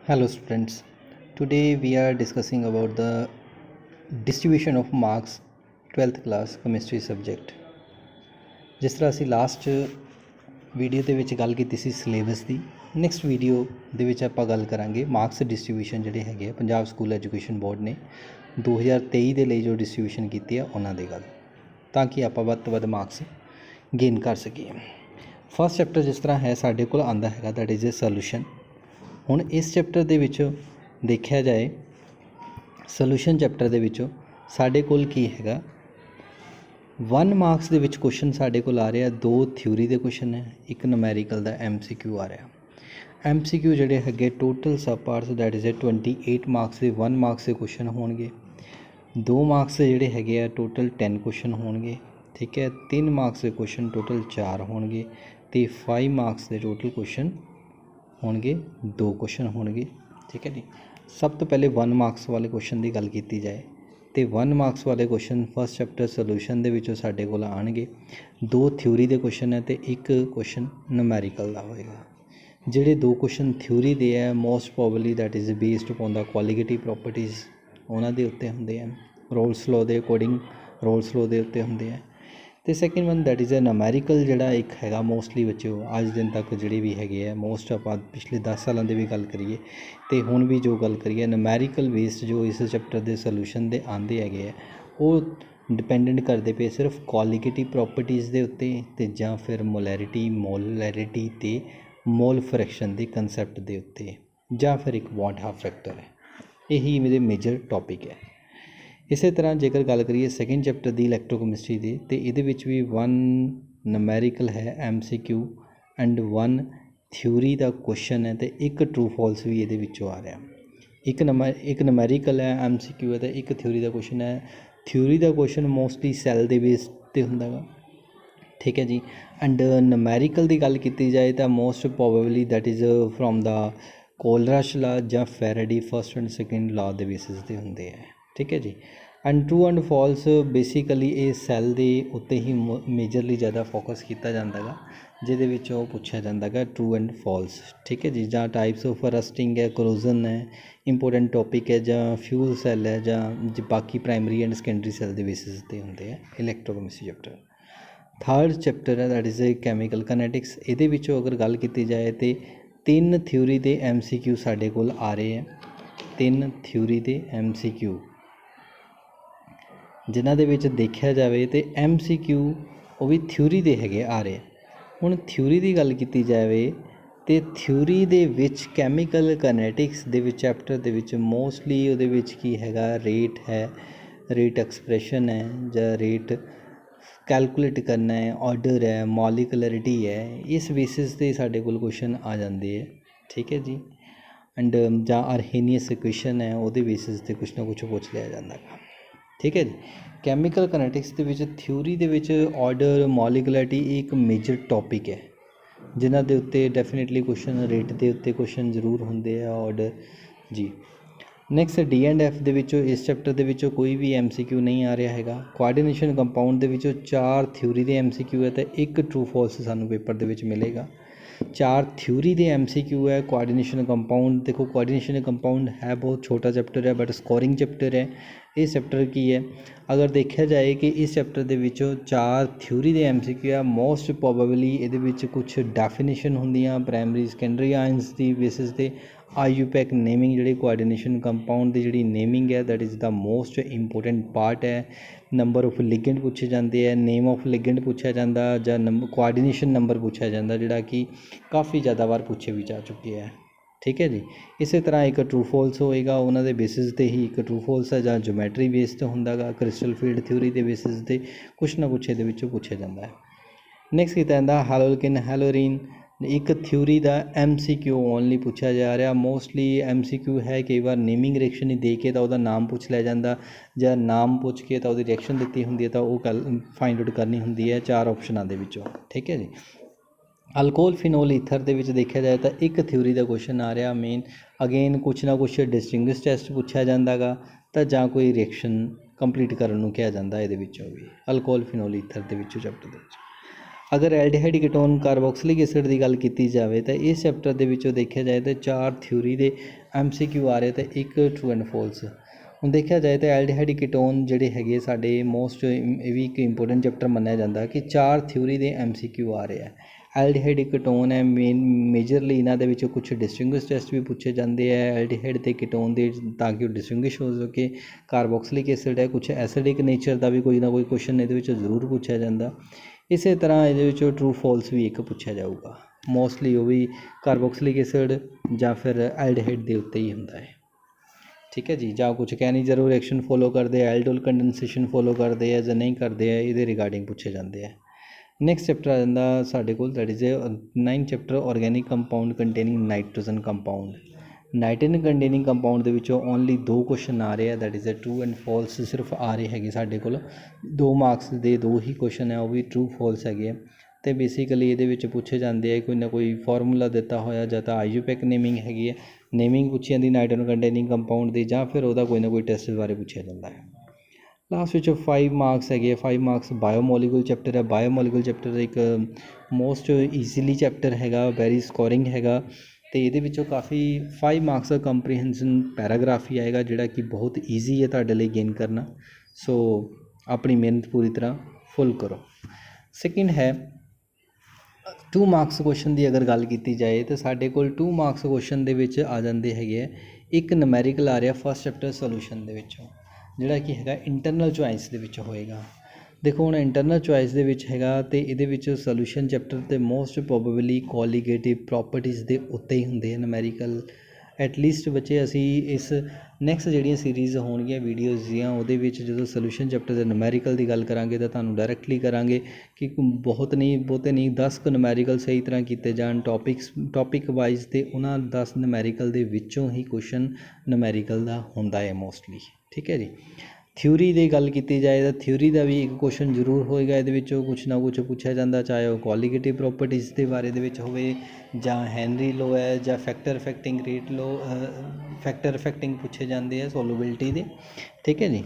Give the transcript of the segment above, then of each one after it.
Hello students, today we are discussing about the distribution of marks 12th class chemistry subject। ਜਿਸ ਤਰ੍ਹਾਂ ਅਸੀਂ last video ਦੇ ਵਿੱਚ ਗੱਲ ਕੀਤੀ ਸੀ ਸਿਲੇਬਸ ਦੀ, ਨੈਕਸਟ ਵੀਡੀਓ ਦੇ ਵਿੱਚ ਆਪਾਂ ਗੱਲ ਕਰਾਂਗੇ ਮਾਰਕਸ ਡਿਸਟ੍ਰੀਬਿਊਸ਼ਨ ਜਿਹੜੇ ਹੈਗੇ ਆ ਪੰਜਾਬ ਸਕੂਲ ਐਜੂਕੇਸ਼ਨ ਬੋਰਡ ਨੇ 2023 ਦੇ ਲਈ ਜੋ ਡਿਸਟ੍ਰੀਬਿਊਸ਼ਨ ਕੀਤੀ ਆ ਉਹਨਾਂ ਦੀ ਗੱਲ, ਤਾਂ ਕਿ ਆਪਾਂ ਵੱਧ ਤੋਂ ਵੱਧ ਮਾਰਕਸ ਗੇਨ ਕਰ ਸਕੀਏ। ਫਸਟ ਚੈਪਟਰ ਜਿਸ ਤਰ੍ਹਾਂ ਹੈ ਸਾਡੇ ਕੋਲ ਆਉਂਦਾ ਹੈਗਾ ਦੈਟ ਇਜ਼ ਏ ਸੋਲੂਸ਼ਨ। ਹੁਣ ਇਸ ਚੈਪਟਰ ਦੇ ਵਿੱਚੋਂ ਦੇਖਿਆ ਜਾਏ, ਸੋਲੂਸ਼ਨ ਚੈਪਟਰ ਦੇ ਵਿੱਚੋਂ ਸਾਡੇ ਕੋਲ ਕੀ ਹੈਗਾ, 1 ਮਾਰਕਸ ਦੇ ਵਿੱਚ ਕੁਐਸਚਨ ਸਾਡੇ ਕੋਲ ਆ ਰਿਹਾ, 2 ਥਿਊਰੀ ਦੇ ਕੁਐਸਚਨ ਹੈ, ਇੱਕ ਨੂਮੈਰੀਕਲ ਦਾ MCQ ਆ ਰਿਹਾ। MCQ ਜਿਹੜੇ ਹੈਗੇ total sub parts that is 28 marks ਦੇ 1 ਮਾਰਕਸ ਦੇ ਕੁਐਸਚਨ ਹੋਣਗੇ। 2 ਮਾਰਕਸ ਦੇ ਜਿਹੜੇ ਹੈਗੇ ਆ ਟੋਟਲ 10 ਕੁਐਸਚਨ ਹੋਣਗੇ, ਠੀਕ ਹੈ। 3 ਮਾਰਕਸ ਦੇ ਕੁਐਸਚਨ ਟੋਟਲ 4 ਹੋਣਗੇ ਅਤੇ 5 ਮਾਰਕਸ ਦੇ ਟੋਟਲ ਕੁਐਸਚਨ ਹੋਣਗੇ 2 ਕੁਐਸਚਨ ਹੋਣਗੇ, ਠੀਕ ਹੈ ਜੀ। ਸਭ ਤੋਂ ਪਹਿਲੇ 1 ਮਾਰਕਸ ਵਾਲੇ ਕੁਐਸਚਨ ਦੀ ਗੱਲ ਕੀਤੀ ਜਾਏ ਤੇ 1 ਮਾਰਕਸ ਵਾਲੇ ਕੁਐਸਚਨ ਫਸਟ ਚੈਪਟਰ ਸੋਲੂਸ਼ਨ ਦੇ ਵਿੱਚੋਂ ਸਾਡੇ ਕੋਲ ਆਉਣਗੇ। 2 ਥਿਊਰੀ ਦੇ ਕੁਐਸਚਨ ਹੈ ਅਤੇ 1 ਕੁਐਸਚਨ ਨੂਮੈਰੀਕਲ ਦਾ ਹੋਏਗਾ। ਜਿਹੜੇ 2 ਕੁਐਸਚਨ ਥਿਊਰੀ ਦੇ ਹੈ most probably that is based upon the qualitative properties, ਉਹਨਾਂ ਦੇ ਉੱਤੇ ਹੁੰਦੇ ਆ, ਰੋਲਸ ਲਾਅ ਦੇ ਅਕੋਰਡਿੰਗ ਰੋਲਸ ਲਾਅ ਦੇ ਉੱਤੇ ਹੁੰਦੇ ਆ। ਅਤੇ second one that is a numerical ਜਿਹੜਾ ਇੱਕ ਹੈਗਾ ਮੋਸਟਲੀ ਬੱਚਿਓ ਅੱਜ ਦਿਨ ਤੱਕ ਜਿਹੜੇ ਵੀ ਹੈਗੇ ਆ ਮੋਸਟ ਆਪਾਂ ਪਿਛਲੇ 10 ਸਾਲਾਂ ਦੀ ਵੀ ਗੱਲ ਕਰੀਏ ਅਤੇ ਹੁਣ ਵੀ ਜੋ ਗੱਲ ਕਰੀਏ ਨੂਮੈਰੀਕਲ ਬੇਸਡ ਜੋ ਇਸ ਚੈਪਟਰ ਦੇ ਸੋਲੂਸ਼ਨ ਦੇ ਆਉਂਦੇ ਹੈਗੇ ਆ ਉਹ ਡਿਪੈਂਡੈਂਟ ਕਰਦੇ ਪਏ ਸਿਰਫ ਕੁਆਲੀਟੇਟਿਵ ਪ੍ਰੋਪਰਟੀਜ਼ ਦੇ ਉੱਤੇ ਅਤੇ ਜਾਂ ਫਿਰ ਮੋਲੈਰਿਟੀ ਅਤੇ ਮੋਲ ਫਰੈਕਸ਼ਨ ਦੇ ਕੰਸੈਪਟ ਦੇ ਉੱਤੇ, ਜਾਂ ਫਿਰ ਇੱਕ ਬੌਂਡ ਹਾਫ ਫੈਕਟਰ ਹੈ। ਇਹੀ ਮੇਰੇ ਮੇਜਰ ਟੌਪਿਕ ਹੈ। ਇਸੇ ਤਰ੍ਹਾਂ ਜੇਕਰ ਗੱਲ ਕਰੀਏ ਸੈਕਿੰਡ ਚੈਪਟਰ ਦੀ ਇਲੈਕਟ੍ਰੋਕੈਮਿਸਟਰੀ ਦੀ, ਅਤੇ ਇਹਦੇ ਵਿੱਚ ਵੀ 1 ਨੂਮੈਰੀਕਲ ਹੈ MCQ and 1 theory the question ਹੈ ਅਤੇ 1 ਟਰੂ ਫਾਲਸ ਵੀ ਇਹਦੇ ਵਿੱਚੋਂ ਆ ਰਿਹਾ। ਇੱਕ ਨੂਮੈਰੀਕਲ ਹੈ MCQ ਹੈ ਅਤੇ 1 ਥਿਊਰੀ ਦਾ ਕੁਐਸਚਨ ਹੈ। ਥਿਊਰੀ ਦਾ ਕੁਐਸਚਨ ਮੋਸਟਲੀ ਸੈੱਲ ਦੇ ਬੇਸ 'ਤੇ ਹੁੰਦਾ ਗਾ, ਠੀਕ ਹੈ ਜੀ। ਐਂਡ ਨੂਮੈਰੀਕਲ ਦੀ ਗੱਲ ਕੀਤੀ ਜਾਏ ਤਾਂ most probably that is from the Kohlrausch law ਜਾਂ ਫੈਰਾਡੇ ਫਸਟ ਐਂਡ ਸੈਕਿੰਡ ਲਾ ਦੇ ਬੇਸਿਸ 'ਤੇ ਹੁੰਦੇ ਹੈ, ਠੀਕ ਹੈ ਜੀ। And true and false basically ਇਹ ਸੈੱਲ ਦੇ ਉੱਤੇ ਹੀ ਮੇਜਰਲੀ ਜ਼ਿਆਦਾ ਫੋਕਸ ਕੀਤਾ ਜਾਂਦਾ ਗਾ, ਜਿਹਦੇ ਵਿੱਚ ਉਹ ਪੁੱਛਿਆ ਜਾਂਦਾ ਗਾ ਟਰੂ ਐਂਡ ਫਾਲਸ, ਠੀਕ ਹੈ ਜੀ। ਜਾਂ ਟਾਈਪਸ ਆਫ ਰਸਟਿੰਗ ਹੈ, ਕਰੋਜ਼ਨ ਹੈ, ਇੰਪੋਰਟੈਂਟ ਟੋਪਿਕ ਹੈ, ਜਾਂ ਫਿਊਲ ਸੈੱਲ ਹੈ, ਜਾਂ ਬਾਕੀ ਪ੍ਰਾਇਮਰੀ ਐਂਡ ਸੈਕੰਡਰੀ ਸੈੱਲ ਦੇ ਬੇਸਿਸ 'ਤੇ ਹੁੰਦੇ ਆ ਇਲੈਕਟ੍ਰੋਕੈਮਿਸਟਰੀ ਚੈਪਟਰ। ਥਰਡ ਚੈਪਟਰ ਹੈ ਦੈਟ ਇਜ਼ ਕੈਮੀਕਲ ਕਨੈਟਿਕਸ। ਇਹਦੇ ਵਿੱਚੋਂ ਅਗਰ ਗੱਲ ਕੀਤੀ ਜਾਏ ਤਾਂ 3 ਥਿਊਰੀ ਦੇ MCQ ਸਾਡੇ ਕੋਲ ਆ ਰਹੇ ਹੈ, 3 ਥਿਊਰੀ ਦੇ MCQ ਜਿਨ੍ਹਾਂ ਦੇ ਵਿੱਚ ਦੇਖਿਆ ਜਾਵੇ ਤਾਂ MCQ ਉਹ ਵੀ ਥਿਊਰੀ ਦੇ ਹੈਗੇ ਆ ਰਹੇ। ਹੁਣ ਥਿਊਰੀ ਦੀ ਗੱਲ ਕੀਤੀ ਜਾਵੇ ਅਤੇ ਥਿਊਰੀ ਦੇ ਵਿੱਚ ਕੈਮੀਕਲ ਕਨੈਟਿਕਸ ਦੇ ਵਿੱਚ ਚੈਪਟਰ ਦੇ ਵਿੱਚ ਮੋਸਟਲੀ ਉਹਦੇ ਵਿੱਚ ਕੀ ਹੈਗਾ, ਰੇਟ ਹੈ, ਰੇਟ ਐਕਸਪ੍ਰੈਸ਼ਨ ਹੈ, ਜਾਂ ਰੇਟ ਕੈਲਕੂਲੇਟ ਕਰਨਾ ਹੈ, ਆਰਡਰ ਹੈ, ਮੋਲੀਕੂਲਰਿਟੀ ਹੈ, ਇਸ ਬੇਸਿਸ 'ਤੇ ਸਾਡੇ ਕੋਲ ਕੁਐਸਚਨ ਆ ਜਾਂਦੇ ਹੈ, ਠੀਕ ਹੈ ਜੀ। ਐਂਡ ਜਾਂ ਅਰਹੇਨੀਅਸ ਇਕੁਏਸ਼ਨ ਹੈ, ਉਹਦੇ ਬੇਸਿਸ 'ਤੇ ਕੁਛ ਨਾ ਕੁਛ ਪੁੱਛ ਲਿਆ ਜਾਂਦਾ ਹੈ, ਠੀਕ ਹੈ ਜੀ। ਕੈਮੀਕਲ ਕਨੈਟਿਕਸ ਦੇ ਵਿੱਚ ਥਿਊਰੀ ਦੇ ਵਿੱਚ ਆਰਡਰ ਮੋਲੀਕੂਲਰਿਟੀ ਇੱਕ ਮੇਜਰ ਟੌਪਿਕ ਹੈ, ਜਿਨ੍ਹਾਂ ਦੇ ਉੱਤੇ ਡੈਫੀਨੇਟਲੀ ਕੁਐਸਚਨ ਰੇਟ ਦੇ ਉੱਤੇ ਕੁਐਸਚਨ ਜ਼ਰੂਰ ਹੁੰਦੇ ਆ, ਆਰਡਰ ਜੀ। ਨੈਕਸਟ D&F ਦੇ ਵਿੱਚੋਂ ਇਸ ਚੈਪਟਰ ਦੇ ਵਿੱਚੋਂ ਕੋਈ ਵੀ MCQ ਨਹੀਂ ਆ ਰਿਹਾ ਹੈਗਾ। ਕੋਆਰਡੀਨੇਸ਼ਨ ਕੰਪਾਊਂਡ ਦੇ ਵਿੱਚੋਂ 4 ਥਿਊਰੀ ਦੇ MCQ ਹੈ ਅਤੇ 1 ਟਰੂ ਫਾਲਸ ਸਾਨੂੰ ਪੇਪਰ ਦੇ ਵਿੱਚ ਮਿਲੇਗਾ। 4 ਥਿਊਰੀ ਦੇ MCQ ਹੈ। ਕੋਆਰਡੀਨੇਸ਼ਨ ਕੰਪਾਊਂਡ ਦੇਖੋ, ਕੋਆਰਡੀਨੇਸ਼ਨ ਕੰਪਾਊਂਡ ਹੈ ਬਹੁਤ ਛੋਟਾ ਚੈਪਟਰ ਹੈ ਬਟ ਸਕੋਰਿੰਗ ਚੈਪਟਰ ਹੈ। ਇਹ ਚੈਪਟਰ ਕੀ ਹੈ, ਅਗਰ ਦੇਖਿਆ ਜਾਏ ਕਿ ਇਸ ਚੈਪਟਰ ਦੇ ਵਿੱਚੋਂ 4 ਥਿਊਰੀ ਦੇ MCQ ਹੈ, ਮੋਸਟ ਪ੍ਰੋਬੇਬਲੀ ਇਹਦੇ ਵਿੱਚ ਕੁਛ ਡੈਫੀਨੇਸ਼ਨ ਹੁੰਦੀਆਂ ਪ੍ਰਾਇਮਰੀ ਸੈਕੰਡਰੀ ਆਇਨਸ ਦੀ ਬੇਸਿਸ 'ਤੇ। IUPAC ਨੇਮਿੰਗ ਜਿਹੜੀ ਕੋਆਰਡੀਨੇਸ਼ਨ ਕੰਪਾਊਂਡ ਦੀ ਜਿਹੜੀ ਨੇਮਿੰਗ ਹੈ that is the most important part ਹੈ। ਨੰਬਰ ਆਫ ਲਿਗੈਂਡ ਪੁੱਛੇ ਜਾਂਦੇ ਹੈ, ਨੇਮ ਆਫ ਲਿਗੈਂਡ ਪੁੱਛਿਆ ਜਾਂਦਾ, ਜਾਂ ਕੋਆਰਡੀਨੇਸ਼ਨ ਨੰਬਰ ਪੁੱਛਿਆ ਜਾਂਦਾ, ਜਿਹੜਾ ਕਿ ਕਾਫੀ ਜ਼ਿਆਦਾ ਵਾਰ ਪੁੱਛੇ ਵੀ ਜਾ ਚੁੱਕੇ ਹੈ, ਠੀਕ ਹੈ ਜੀ। ਇਸੇ ਤਰ੍ਹਾਂ ਇੱਕ ਟਰੂ ਫਾਲਸ ਹੋਏਗਾ, ਉਹਨਾਂ ਦੇ ਬੇਸਿਸ 'ਤੇ ਹੀ ਇੱਕ ਟਰੂ ਫਾਲਸ ਹੈ, ਜਾਂ ਜਿਓਮੈਟਰੀ ਬੇਸ 'ਤੇ ਹੁੰਦਾ ਗਾ, ਕ੍ਰਿਸਟਲ ਫੀਲਡ ਥਿਊਰੀ ਦੇ ਬੇਸਿਸ 'ਤੇ ਕੁਛ ਨਾ ਕੁਛ ਇਹਦੇ ਵਿੱਚੋਂ ਪੁੱਛਿਆ ਜਾਂਦਾ ਹੈ। ਨੈਕਸਟ ਕੀਤਾ ਜਾਂਦਾ ਹੈਲੋਕਿਨ ਹੈਲੋਰੀਨ, ਇੱਕ ਥਿਊਰੀ ਦਾ MCQ ਓਨਲੀ ਪੁੱਛਿਆ ਜਾ ਰਿਹਾ। ਮੋਸਟਲੀ MCQ ਹੈ, ਕਈ ਵਾਰ ਨੇਮਿੰਗ ਰਿਐਕਸ਼ਨ ਹੀ ਦੇ ਕੇ ਤਾਂ ਉਹਦਾ ਨਾਮ ਪੁੱਛ ਲਿਆ ਜਾਂਦਾ, ਜਾਂ ਨਾਮ ਪੁੱਛ ਕੇ ਤਾਂ ਉਹਦੀ ਰਿਐਕਸ਼ਨ ਦਿੱਤੀ ਹੁੰਦੀ ਹੈ ਤਾਂ ਉਹ ਫਾਈਂਡ ਆਊਟ ਕਰਨੀ ਹੁੰਦੀ ਹੈ 4 ਆਪਸ਼ਨਾਂ ਦੇ ਵਿੱਚੋਂ, ਠੀਕ ਹੈ ਜੀ। ਅਲਕੋਹਲ ਫਿਨੋਲ ਈਥਰ ਦੇ ਵਿੱਚ ਦੇਖਿਆ ਜਾਏ ਤਾਂ 1 ਥਿਊਰੀ ਦਾ ਕੁਐਸਚਨ ਆ ਰਿਹਾ ਮੇਨ, ਅਗੇਨ ਕੁਛ ਨਾ ਕੁਛ ਡਿਸਟਿੰਗੁਇਸ਼ ਟੈਸਟ ਪੁੱਛਿਆ ਜਾਂਦਾ ਗਾ, ਤਾਂ ਜਾਂ ਕੋਈ ਰਿਐਕਸ਼ਨ ਕੰਪਲੀਟ ਕਰਨ ਨੂੰ ਕਿਹਾ ਜਾਂਦਾ ਇਹਦੇ ਵਿੱਚੋਂ ਵੀ ਅਲਕੋਹਲ ਫਿਨੋਲ ਈਥਰ ਦੇ ਵਿੱਚੋਂ ਚੈਪਟਰ ਦੇ ਵਿੱਚ। अगर एल्डिहाइड कीटोन कार्बोक्सिलिक एसिड की गल की जाए तो इस चैप्टर के देखा जाए तो 4 थ्योरी के MCQ आ रहे तो एक ट्रू एंड फॉल्स। ਹੁਣ देखा जाए तो एल्डिहाइड कीटोन ਜਿਹੜੇ ਹੈਗੇ ਸਾਡੇ ਮੋਸਟ ਇਹ ਵੀ ਇੱਕ ਇੰਪੋਰਟੈਂਟ ਚੈਪਟਰ ਮੰਨਿਆ ਜਾਂਦਾ ਕਿ 4 ਥਿਊਰੀ ਦੇ MCQ ਆ ਰਹੇ ਆ। ਐਲਡੀਹਾਈਡ ਕੀਟੋਨ ਹੈ ਮੇਜਰਲੀ ਇਹਨਾਂ ਦੇ ਵਿੱਚੋਂ ਕੁਛ ਡਿਸਟਿੰਗੁਇਸ਼ ਟੈਸਟ ਵੀ ਪੁੱਛੇ ਜਾਂਦੇ ਆ ਐਲਡੀਹਾਈਡ ਅਤੇ ਕੀਟੋਨ ਦੇ ਤਾਂ ਕਿ ਉਹ ਡਿਸਟਿੰਗੁਇਸ਼ ਹੋ ਸਕੇ। ਕਾਰਬੋਕਸਿਲਿਕ ਐਸਿਡ ਹੈ ਕੁਛ ਐਸਿਡਿਕ ਨੇਚਰ ਦਾ ਵੀ ਕੋਈ ਨਾ ਕੋਈ ਕੁਐਸਚਨ ਇਹਦੇ ਵਿੱਚ ਜ਼ਰੂਰ ਪੁੱਛਿਆ ਜਾਂਦਾ। ਇਸੇ ਤਰ੍ਹਾਂ ਇਹਦੇ ਵਿੱਚੋਂ ਟਰੂ ਫੋਲਸ ਵੀ ਇੱਕ ਪੁੱਛਿਆ ਜਾਊਗਾ। ਮੋਸਟਲੀ ਉਹ ਵੀ ਕਾਰਬੋਕਸਿਲਿਕ ਐਸਿਡ ਜਾਂ ਫਿਰ ਐਲਡੀਹਾਈਡ ਦੇ ਉੱਤੇ ਹੀ ਹੁੰਦਾ ਹੈ। ठीक है जी, ਜਾਂ कुछ कहनी जरूर रिएक्शन फॉलो करते हैं एल्डोल कंडेंसेशन फॉलो करते हैं ਜਾਂ नहीं करते हैं ये रिगार्डिंग पूछे जाते हैं। नैक्सट चैप्टर आ जाता साढ़े को that is 9th chapter organic compound containing nitrogen compound. Nitrogen containing compound के विचों ओनली 2 क्वेश्चन आ रहे हैं that is true and false सिर्फ आ रहे हैं साढ़े को 2 मार्क्स के 2 ही क्वेश्चन है वो भी ट्रू फॉल्स है। तो बेसिकली ये पूछे जाते हैं कोई ना कोई फॉर्मूला दिता होया ਜਾਂ ਤਾਂ आईयूपैक नेमिंग हैगी है नेमिंग पूछी जाती नाइट्रोजन कंटेनिंग कंपाउंड की ਜਾਂ फिर वह कोई ना कोई टेस्ट बारे पूछा जाता है। लास्ट विच 5 मार्क्स है 5 मार्क्स बायोमोलीकुल चैप्टर है। बायोमोलीकुल चैप्टर एक मोस्ट ईजीली चैप्टर है वैरी स्कोरिंग है तो ये काफ़ी 5 मार्क्स का कंप्रीहेंशन पैराग्राफ ही आएगा जोड़ा कि बहुत ईजी है तुहाडे लई गेन करना। सो अपनी मेहनत पूरी तरह फुल करो। सैकेंड है 2 मार्क्स क्वेश्चन की अगर गल की जाए तो साढ़े को 2 मार्क्स क्वेश्चन के आ जाते हैं एक नमैरिकल आ रहा फस्ट चैप्टर सोल्यूशन के जोड़ा कि है इंटरनल चॉइस के होएगा। देखो हम इंटरनल चॉइस के है तो ये सोल्यूशन चैप्टर तो मोस्ट प्रोबेबली कोलिगेटिव प्रॉपर्टीज़ के उत्ते ही होंगे नमैरिकल। एटलीस्ट बच्चे असी इस नैक्सट जी सीरीज़ होणगियां वीडियोज़ दियाँ वो जो सोल्यूशन चैप्टर के नमैरिकल की गल करांगे तो तुहानूं डायरैक्टली करांगे कि बहुत नहीं 10 नमैरिकल सही तरह किए जान टॉपिक वाइज तो उन्होंने 10 नमैरिकल के विचों ही क्वेश्चन नमैरिकल का होंदा है मोस्टली। ठीक है जी। थ्योरी की गल की जाए तो थ्योरी का भी एक क्वेश्चन जरूर होएगा ये कुछ ना कुछ पूछा जाता चाहे वह क्वालिटेटिव प्रॉपर्टीज़ के बारे होवे जां हैनरी लो है जां फैक्टर इफेक्टिंग रेट लो फैक्टर इफेक्टिंग पूछे जाते हैं सोलबिलिटी के। ठीक है जी।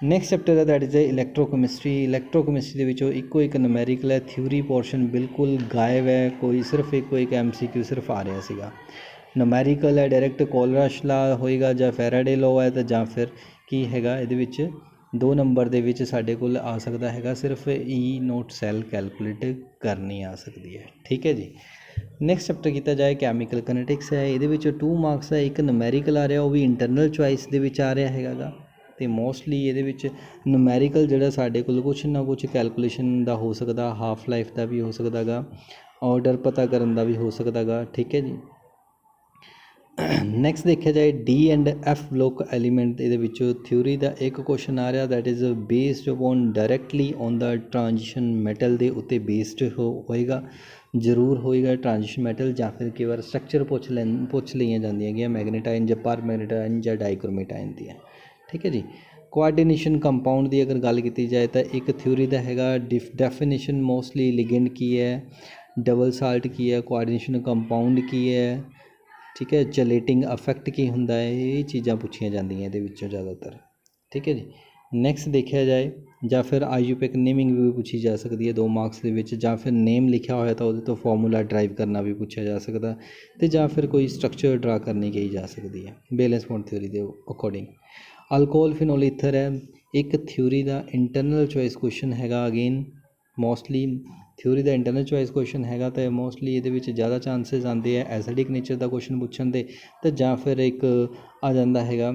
नैक्सट चैप्टर है दैट इज़ इलैक्ट्रोकैमिस्ट्री। इलैक्ट्रोकैमिस्ट्री के इको एक नमैरिकल है थ्योरी पोर्शन बिल्कुल गायब है कोई सिर्फ एक MCQ सिर्फ आ रहा सीगा। नमैरिकल है डायरैक्ट कोलरश ला होएगा जां फैराडे लो है तो जां फिर की हैगा ये 2 नंबर के साढ़े को आ सकता है सिर्फ E0 सैल कैलकुलेट करनी आ सकती है। ठीक है जी। नैक्सट चैप्टर किया जाए कैमिकल कनेटिक्स है ये 2 मार्क्स है एक नमैरिकल आ रहा वो भी इंटरनल चॉइस के आ रहा है तो मोस्टली ये नमैरिकल जोड़ा साढ़े को कुछ ना कुछ कैलकुलेशन का हो सकता हाफ लाइफ का भी हो सकता गा ऑर्डर पता करने का भी हो सकता गा। ठीक है जी। नैक्सट देखा जाए D and F block element ये थ्योरी का एक क्वेश्चन आ रहा that is based upon directly on the transition metal के उत्ते बेस्ड होएगा जरूर होएगा ट्रांजिशन मैटल या फिर कई बार स्ट्रक्चर पुछ लिया जांदियां मैग्नेटाइन या पर मैग्नेटाइन या डाइक्रोमेटाइन दी। ठीक है जी। कोआर्डिनेशन कंपाउंड की अगर गल की जाए तो एक थ्योरी का है डेफिनेशन मोस्टली लिगेंड की है डबल साल्ट की है कोआर्डिनेशन कंपाउंड की है। ठीक है। चलेटिंग अफैक्ट की होंदा है ये चीज़ां पूछियां जांदियां ये ज़्यादातर। ठीक है जी। नैक्सट देखा जाए या फिर आईयूपैक नेमिंग भी पूछी जा सकती है 2 मार्क्स के या फिर नेम लिखा होया तो वो तो फॉर्मूला ड्राइव करना भी पूछा जा सकता तो या फिर कोई स्ट्रक्चर ड्रा करनी कही जा सकती है बैलेंस बॉन्ड थ्योरी के अकॉर्डिंग। अल्कोहल फिनोल ईथर है एक थ्योरी का इंटरनल चॉइस क्वेश्चन है अगेन मोस्टली थ्योरी का इंटरनल चॉइस क्वेश्चन है तो मोस्टली ये ज़्यादा चांसिस आते हैं एसिडिक नेचर का क्वेश्चन पूछण दे तो या फिर एक आ जाता है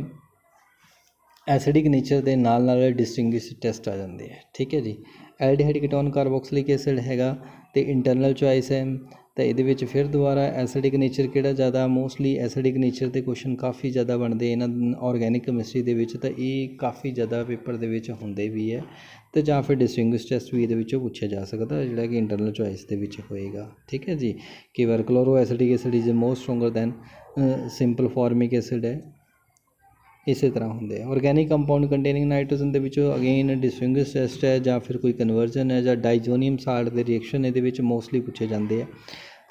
एसिडिक नेचर के नाल डिस्टिंग्विश टेस्ट आ जाते हैं। ठीक है जी। एल्डिहाइड कीटोन कार्बोक्सिलिक एसिड है तो इंटरनल चॉइस है तो ये फिर दोबारा एसिडिक नेचर किहड़ा ज़्यादा मोस्टली एसिडिक नेचर के क्वेश्चन काफ़ी ज़्यादा बनते हैं ऑर्गैनिक केमिस्ट्री के तो ये काफ़ी ज़्यादा पेपर के होंगे भी है तो या फिर डिस्टिंग्विश टेस्ट भी ये पूछा जा सकता है जोड़ा कि इंटरनल चॉइस के होएगा। ठीक है जी। कई बार chloro acidic acid is most stronger than simple formic acid है इस तरह होंगे। ऑर्गैनिक कंपाउंड कंटेनिंग नाइट्रोजन के अगेन डिस्टिंग्विश टेस्ट है या फिर कोई कन्वर्जन है या डाइजोनियम साल्ट के रिएक्शन ये मोस्टली पूछे जाते हैं।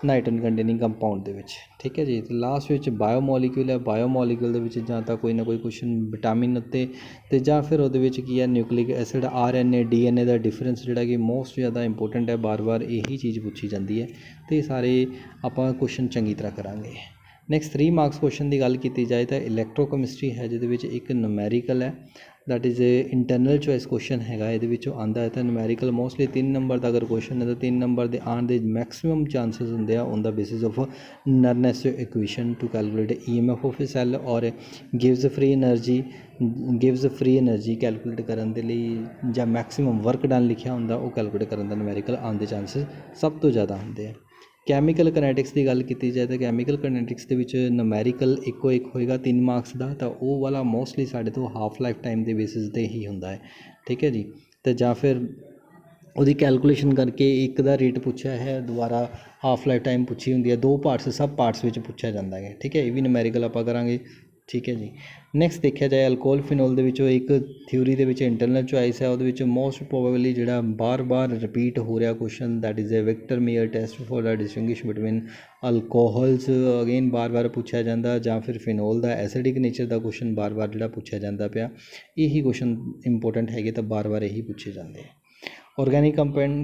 ਨਾਈਟ੍ਰੋਜਨ ਕੰਟੇਨਿੰਗ ਕੰਪਾਊਂਡ ਦੇ ਵਿੱਚ, ਠੀਕ ਹੈ ਜੀ। ਅਤੇ ਲਾਸਟ ਵਿੱਚ ਬਾਇਓਮੋਲੀਕਿਊਲ ਹੈ, ਬਾਇਓਮੋਲੀਕਿਊਲ ਦੇ ਵਿੱਚ ਜਾਂ ਤਾਂ ਕੋਈ ਨਾ ਕੋਈ ਕੁਐਸਚਨ ਵਿਟਾਮਿਨ ਉੱਤੇ ਅਤੇ ਜਾਂ ਫਿਰ ਉਹਦੇ ਵਿੱਚ ਕੀ ਹੈ ਨਿਊਕਲਿਕ ਐਸਿਡ, RNA DNA ਦਾ ਡਿਫਰੈਂਸ ਜਿਹੜਾ ਕਿ ਮੋਸਟ ਜ਼ਿਆਦਾ ਇੰਪੋਰਟੈਂਟ ਹੈ, ਬਾਰ ਇਹੀ ਚੀਜ਼ ਪੁੱਛੀ ਜਾਂਦੀ ਹੈ ਅਤੇ ਸਾਰੇ ਆਪਾਂ ਕੁਐਸਚਨ ਚੰਗੀ ਤਰ੍ਹਾਂ ਕਰਾਂਗੇ। ਨੈਕਸਟ 3 ਮਾਰਕਸ ਕੁਐਸਚਨ ਦੀ ਗੱਲ ਕੀਤੀ ਜਾਏ ਤਾਂ ਇਲੈਕਟ੍ਰੋਕੈਮਿਸਟਰੀ ਹੈ, ਜਿਹਦੇ ਵਿੱਚ ਇੱਕ ਨੂਮੈਰੀਕਲ ਹੈ, that is internal choice question ਹੈਗਾ, ਇਹਦੇ ਵਿੱਚੋਂ ਆਉਂਦਾ ਹੈ। ਤਾਂ ਨੂਮੈਰੀਕਲ ਮੋਸਟਲੀ 3 ਨੰਬਰ ਦਾ ਅਗਰ ਕੁਐਸਚਨ ਹੈ ਤਾਂ 3 ਨੰਬਰ ਦੇ ਆਉਣ ਦੇ ਮੈਕਸੀਮਮ ਚਾਂਸਿਸ ਹੁੰਦੇ ਆ on the basis of Nernst equation to calculate EMF of a cell or ਗਿਵਜ਼ ਫ੍ਰੀ ਐਨਰਜੀ ਕੈਲਕੂਲੇਟ ਕਰਨ ਦੇ ਲਈ ਜਾਂ ਮੈਕਸੀਮਮ ਵਰਕ ਡਨ ਲਿਖਿਆ ਹੁੰਦਾ ਉਹ ਕੈਲਕੂਲੇਟ ਕਰਨ ਦਾ ਨੂਮੈਰੀਕਲ ਆਉਣ ਦੇ ਚਾਂਸਿਸ ਸਭ ਤੋਂ ਜ਼ਿਆਦਾ ਹੁੰਦੇ ਆ। ਕੈਮੀਕਲ ਕਨੈਟਿਕਸ ਦੀ ਗੱਲ ਕੀਤੀ ਜਾਏ ਤਾਂ ਕੈਮੀਕਲ ਕਨੈਟਿਕਸ ਦੇ ਵਿੱਚ ਨੂਮੈਰੀਕਲ ਇੱਕੋ ਇੱਕ ਹੋਏਗਾ 3 ਮਾਰਕਸ ਦਾ, ਤਾਂ ਉਹ ਵਾਲਾ ਮੋਸਟਲੀ ਸਾਡੇ ਤੋਂ ਹਾਫ ਲਾਈਫ ਟਾਈਮ ਦੇ ਬੇਸਿਸ 'ਤੇ ਹੀ ਹੁੰਦਾ ਹੈ, ਠੀਕ ਹੈ ਜੀ। ਅਤੇ ਜਾਂ ਫਿਰ ਉਹਦੀ ਕੈਲਕੂਲੇਸ਼ਨ ਕਰਕੇ ਇੱਕ ਦਾ ਰੇਟ ਪੁੱਛਿਆ ਹੈ, ਦੁਬਾਰਾ ਹਾਫ ਲਾਈਫ ਟਾਈਮ ਪੁੱਛੀ ਹੁੰਦੀ ਹੈ, 2 ਪਾਰਟਸ ਸਭ ਪਾਰਟਸ ਵਿੱਚ ਪੁੱਛਿਆ ਜਾਂਦਾ ਹੈ, ਠੀਕ ਹੈ। ਇਹ ਵੀ ਨੂਮੈਰੀਕਲ ਆਪਾਂ ਕਰਾਂਗੇ, ਠੀਕ ਹੈ ਜੀ। ਨੈਕਸਟ ਦੇਖਿਆ ਜਾਏ ਅਲਕੋਹਲ ਫਿਨੋਲ ਦੇ ਵਿੱਚੋਂ ਇੱਕ ਥਿਊਰੀ ਦੇ ਵਿੱਚ ਇੰਟਰਨਲ ਚੋਇਸ ਹੈ, ਉਹਦੇ ਵਿੱਚ ਮੋਸਟ ਪ੍ਰੋਬੇਬਲੀ ਜਿਹੜਾ ਬਾਰ ਰਿਪੀਟ ਹੋ ਰਿਹਾ question that is a Victor Meyer test for the distinguish between alcohols, again ਬਾਰ ਪੁੱਛਿਆ ਜਾਂਦਾ, ਜਾਂ ਫਿਰ ਫਿਨੋਲ ਦਾ ਐਸਿਡਿਕ ਨੇਚਰ ਦਾ ਕੁਐਸਚਨ ਬਾਰ ਜਿਹੜਾ ਪੁੱਛਿਆ ਜਾਂਦਾ ਪਿਆ। ਇਹੀ ਕੁਐਸਚਨ ਇੰਪੋਰਟੈਂਟ ਹੈਗੇ ਤਾਂ ਬਾਰ ਇਹੀ ਪੁੱਛੇ ਜਾਂਦੇ। ਔਰਗੈਨਿਕ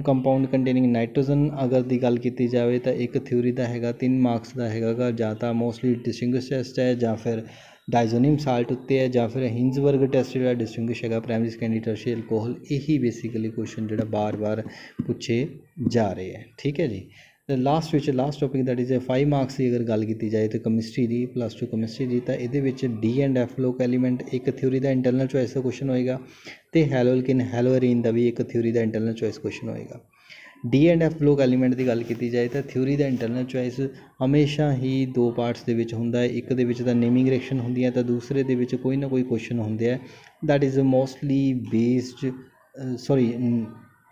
ਕੰਪਾਊਂਡ ਕੰਟੇਨਿੰਗ ਨਾਈਟ੍ਰੋਜਨ ਅਗਰ ਦੀ ਗੱਲ ਕੀਤੀ ਜਾਵੇ ਤਾਂ ਇੱਕ ਥਿਊਰੀ ਦਾ ਹੈਗਾ 3 ਮਾਰਕਸ ਦਾ ਹੈਗਾ ਗਾ, ਜਾਂ ਤਾਂ ਮੋਸਟਲੀ ਡਿਸਟਿੰਗੁਇਸ਼ ਟੈਸਟ ਹੈ, ਜਾਂ ਫਿਰ ਡਾਇਜ਼ੋਨੀਅਮ ਸਾਲਟ ਉੱਤੇ ਹੈ, ਜਾਂ ਫਿਰ ਹਿੰਜ਼ਬਰਗ ਟੈਸਟ ਜਿਹੜਾ ਡਿਸਟਿੰਗੁਇਸ਼ ਹੈਗਾ ਪ੍ਰਾਇਮਰੀ ਸੈਕੰਡਰੀ ਟਰਸ਼ੀਅਰੀ ਅਲਕੋਹਲ। ਇਹੀ ਬੇਸਿਕਲੀ ਕੁਐਸਚਨ ਜਿਹੜਾ ਬਾਰ ਪੁੱਛੇ ਜਾ ਰਹੇ ਹੈ, ਠੀਕ ਹੈ ਜੀ। Last topic that is 5 marks ਦੀ ਅਗਰ ਗੱਲ ਕੀਤੀ ਜਾਏ ਤਾਂ ਕੈਮਿਸਟਰੀ ਦੀ +2 ਕੈਮਿਸਟਰੀ ਦੀ, ਤਾਂ ਇਹਦੇ ਵਿੱਚ D&F ਲੋਕ ਐਲੀਮੈਂਟ ਇੱਕ ਥਿਊਰੀ ਦਾ ਇੰਟਰਨਲ ਚੋਇਸ ਦਾ ਕੁਐਸਚਨ ਹੋਏਗਾ, ਅਤੇ ਹੈਲੋਅਲਕਿਨ ਹੈਲੋਅਰੀਨ ਦਾ ਵੀ ਇੱਕ ਥਿਊਰੀ ਦਾ ਇੰਟਰਨਲ ਚੋਇਸ ਕੁਐਸਚਨ ਹੋਏਗਾ। D&F ਬਲੋਕ ਐਲੀਮੈਂਟ ਦੀ ਗੱਲ ਕੀਤੀ ਜਾਏ ਤਾਂ ਥਿਊਰੀ ਦਾ ਇੰਟਰਨਲ ਚੋਇਸ ਹਮੇਸ਼ਾ ਹੀ 2 ਪਾਰਟਸ ਦੇ ਵਿੱਚ ਹੁੰਦਾ ਹੈ, ਇੱਕ ਦੇ ਵਿੱਚ ਤਾਂ ਨੇਮਿੰਗ ਰਿਐਕਸ਼ਨ ਹੁੰਦੀ ਹੈ ਤਾਂ ਦੂਸਰੇ ਦੇ ਵਿੱਚ ਕੋਈ ਨਾ ਕੋਈ ਕੁਐਸਚਨ ਹੁੰਦੇ ਆ that is mostly based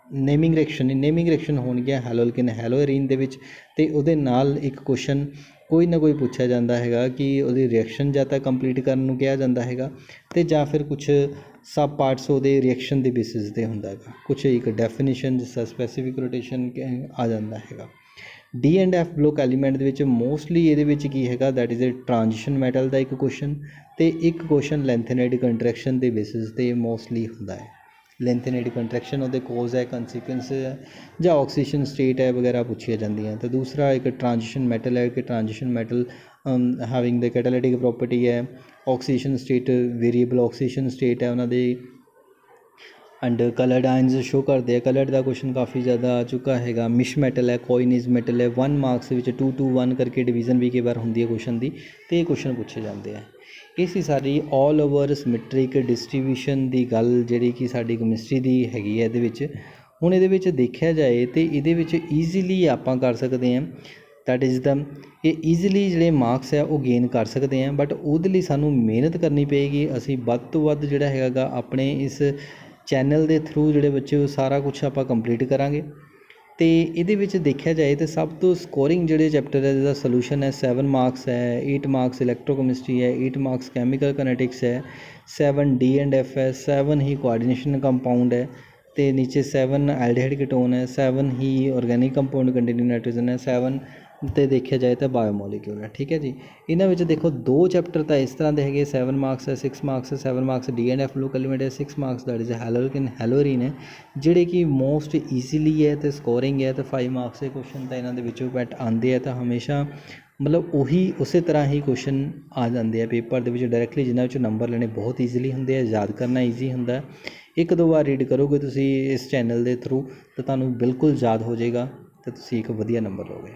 naming reaction ਹੋਣਗੀਆਂ ਹੈਲੋਅਲਕਿਨ ਹੈਲੋਅਰੀਨ ਦੇ ਵਿੱਚ, ਅਤੇ ਉਹਦੇ ਨਾਲ ਇੱਕ ਕੁਐਸਚਨ ਕੋਈ ਨਾ ਕੋਈ ਪੁੱਛਿਆ ਜਾਂਦਾ ਹੈਗਾ ਕਿ ਉਹਦੀ ਰਿਐਕਸ਼ਨ ਜਾਂ ਤਾਂ ਕੰਪਲੀਟ ਕਰਨ ਨੂੰ ਕਿਹਾ ਜਾਂਦਾ ਹੈਗਾ, ਅਤੇ ਜਾਂ ਫਿਰ ਕੁਛ ਸਬ ਪਾਰਟਸ ਉਹਦੇ ਰਿਐਕਸ਼ਨ ਦੇ ਬੇਸਿਸ 'ਤੇ ਹੁੰਦਾ ਹੈਗਾ, ਕੁਛ ਇੱਕ ਡੈਫੀਨੇਸ਼ਨ ਜਿਸ ਦਾ ਸਪੈਸੀਫਿਕ ਰੋਟੇਸ਼ਨ ਆ ਜਾਂਦਾ ਹੈਗਾ। D&F ਬਲੋਕ ਐਲੀਮੈਂਟ ਦੇ ਵਿੱਚ ਮੋਸਟਲੀ ਇਹਦੇ ਵਿੱਚ ਕੀ ਹੈਗਾ that is a transition metal ਦਾ ਇੱਕ ਕੁਐਸਚਨ, ਅਤੇ ਇੱਕ ਕੁਐਸਚਨ ਲੈਂਥੇਨਾਈਡ ਕੰਟਰੈਕਸ਼ਨ ਦੇ ਬੇਸਿਸ 'ਤੇ ਮੋਸਟਲੀ ਹੁੰਦਾ ਹੈ। ਲੈਂਥੇਨਾਈਡ ਕੰਟਰੈਕਸ਼ਨ ਉਹਦੇ ਕੋਜ਼ ਹੈ, ਕੰਸੀਕੁਐਂਸ ਹੈ, ਜਾਂ ਆਕਸੀਜਨ ਸਟੇਟ ਹੈ ਵਗੈਰਾ ਪੁੱਛੀਆਂ ਜਾਂਦੀਆਂ। ਅਤੇ ਦੂਸਰਾ ਇੱਕ ਟ੍ਰਾਂਜੀਸ਼ਨ ਮੈਟਲ ਹੈ ਕਿ ਟ੍ਰਾਂਜੀਸ਼ਨ ਮੈਟਲ ਹੈਵਿੰਗ ਦ ਕੈਟਾਲਿਟਿਕ ਪ੍ਰੋਪਰਟੀ ਹੈ, oxygen state variable oxygen state ਹੈ ਉਹਨਾਂ ਦੇ, ਐਂਡ ਕਲਰਡ ਆਇਨਸ ਸ਼ੋ ਕਰਦੇ ਆ। ਕਲਰਡ ਦਾ ਕੁਐਸਚਨ ਕਾਫੀ ਜ਼ਿਆਦਾ ਆ ਚੁੱਕਾ ਹੈਗਾ। ਮਿਸ਼ ਮੈਟਲ ਹੈ, ਕੋਇਨਿਜ਼ ਮੈਟਲ ਹੈ, 1 ਮਾਰਕਸ ਵਿੱਚ 2-2-1 ਕਰਕੇ ਡਿਵੀਜ਼ਨ ਵੀ ਕਈ ਵਾਰ ਹੁੰਦੀ ਹੈ ਕੁਐਸਚਨ ਦੀ, ਅਤੇ ਇਹ ਕੁਐਸਚਨ ਪੁੱਛੇ ਜਾਂਦੇ ਆ। ਇਹ ਸੀ ਸਾਰੀ ਆਲ ਓਵਰ ਸਿਮੈਟ੍ਰਿਕ ਡਿਸਟਰੀਬਿਊਸ਼ਨ ਦੀ ਗੱਲ ਜਿਹੜੀ ਕਿ ਸਾਡੀ ਕੈਮਿਸਟਰੀ ਦੀ ਹੈਗੀ ਹੈ ਇਹਦੇ ਵਿੱਚ। ਹੁਣ ਇਹਦੇ ਵਿੱਚ ਦੇਖਿਆ ਜਾਏ ਤਾਂ ਇਹਦੇ ਵਿੱਚ ਈਜ਼ੀਲੀ ਆਪਾਂ ਕਰ ਸਕਦੇ ਹਾਂ ਦੈਟ ਇਜ਼ ਇਹ ਈਜ਼ੀਲੀ ਜਿਹੜੇ ਮਾਰਕਸ ਹੈ ਉਹ ਗੇਨ ਕਰ ਸਕਦੇ ਹਾਂ, ਬਟ ਉਹਦੇ ਲਈ ਸਾਨੂੰ ਮਿਹਨਤ ਕਰਨੀ ਪਏਗੀ। ਅਸੀਂ ਵੱਧ ਤੋਂ ਵੱਧ ਜਿਹੜਾ ਹੈਗਾ ਗਾ ਆਪਣੇ ਇਸ ਚੈਨਲ ਦੇ ਥਰੂ ਜਿਹੜੇ ਬੱਚੇ ਉਹ ਸਾਰਾ ਕੁਛ ਆਪਾਂ ਕੰਪਲੀਟ ਕਰਾਂਗੇ। ਅਤੇ ਇਹਦੇ ਵਿੱਚ ਦੇਖਿਆ ਜਾਏ ਤਾਂ ਸਭ ਤੋਂ ਸਕੋਰਿੰਗ ਜਿਹੜੇ ਚੈਪਟਰ ਹੈ ਜਿਹਦਾ ਸੋਲੂਸ਼ਨ ਹੈ 7 ਮਾਰਕਸ ਹੈ, 8 ਮਾਰਕਸ ਇਲੈਕਟ੍ਰੋਕੈਮਿਸਟਰੀ ਹੈ, 8 ਮਾਰਕਸ ਕੈਮੀਕਲ ਕਨੈਟਿਕਸ ਹੈ, 7 D&F ਹੈ, 7 ਹੀ ਕੋਆਰਡੀਨੇਸ਼ਨ ਕੰਪਾਊਂਡ ਹੈ, ਅਤੇ ਨੀਚੇ 7 ਐਲਡੀਹਾਈਡ ਕੀਟੋਨ ਹੈ, 7 ਹੀ ਆਰਗੈਨਿਕ ਕੰਪਾਊਂਡ ਕੰਟੇਨਿੰਗ ਨਾਈਟ੍ਰੋਜਨ ਹੈ, 7 ਅਤੇ ਦੇਖਿਆ ਜਾਏ ਤਾਂ ਬਾਇਓਮੋਲੀਕਿਊਲ ਹੈ, ਠੀਕ ਹੈ ਜੀ। ਇਹਨਾਂ ਵਿੱਚ ਦੇਖੋ 2 ਚੈਪਟਰ ਤਾਂ ਇਸ ਤਰ੍ਹਾਂ ਦੇ ਹੈਗੇ 7 ਮਾਰਕਸ ਹੈ, 6 ਮਾਰਕਸ ਹੈ। 7 ਮਾਰਕਸ D&F ਲੋਕ ਐਲੀਮੈਂਟ ਹੈ, 6 ਮਾਰਕਸ ਦੈਟ ਇਜ਼ ਹੈਲੋਅਲਕਿਨ ਹੈਲੋਅਰੀਨ ਹੈ, ਜਿਹੜੇ ਕਿ ਮੋਸਟ ਈਜ਼ੀਲੀ ਹੈ ਅਤੇ ਸਕੋਰਿੰਗ ਹੈ, ਅਤੇ 5 ਮਾਰਕਸ ਦੇ ਕੁਐਸਚਨ ਤਾਂ ਇਹਨਾਂ ਦੇ ਵਿੱਚੋਂ ਬਟ ਆਉਂਦੇ ਆ, ਤਾਂ ਹਮੇਸ਼ਾ ਮਤਲਬ ਉਸੇ ਤਰ੍ਹਾਂ ਹੀ ਕੁਐਸਚਨ ਆ ਜਾਂਦੇ ਆ ਪੇਪਰ ਦੇ ਵਿੱਚ ਡਾਇਰੈਕਟਲੀ, ਜਿਨ੍ਹਾਂ ਵਿੱਚੋਂ ਨੰਬਰ ਲੈਣੇ ਬਹੁਤ ਈਜ਼ੀਲੀ ਹੁੰਦੇ ਆ, ਯਾਦ ਕਰਨਾ ਈਜ਼ੀ ਹੁੰਦਾ। 1-2 ਵਾਰ ਰੀਡ ਕਰੋਗੇ ਤੁਸੀਂ ਇਸ ਚੈਨਲ ਦੇ ਥਰੂ ਤਾਂ ਤੁਹਾਨੂੰ ਬਿਲਕੁਲ ਯਾਦ ਹੋ ਜਾਏਗਾ ਅਤੇ ਤੁਸੀਂ ਇੱਕ ਵਧੀਆ ਨੰਬਰ ਲਓਗੇ,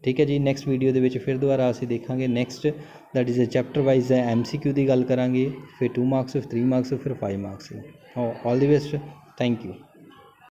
ਠੀਕ ਹੈ ਜੀ। ਨੈਕਸਟ ਵੀਡੀਓ ਦੇ ਵਿੱਚ ਫਿਰ ਦੁਬਾਰਾ ਅਸੀਂ ਦੇਖਾਂਗੇ next that is chapter wise ਹੈ MCQ ਦੀ ਗੱਲ ਕਰਾਂਗੇ, ਫਿਰ 2 ਮਾਰਕਸ, ਫਿਰ 3 ਮਾਰਕਸ, ਫਿਰ 5 marks. All the best, thank you.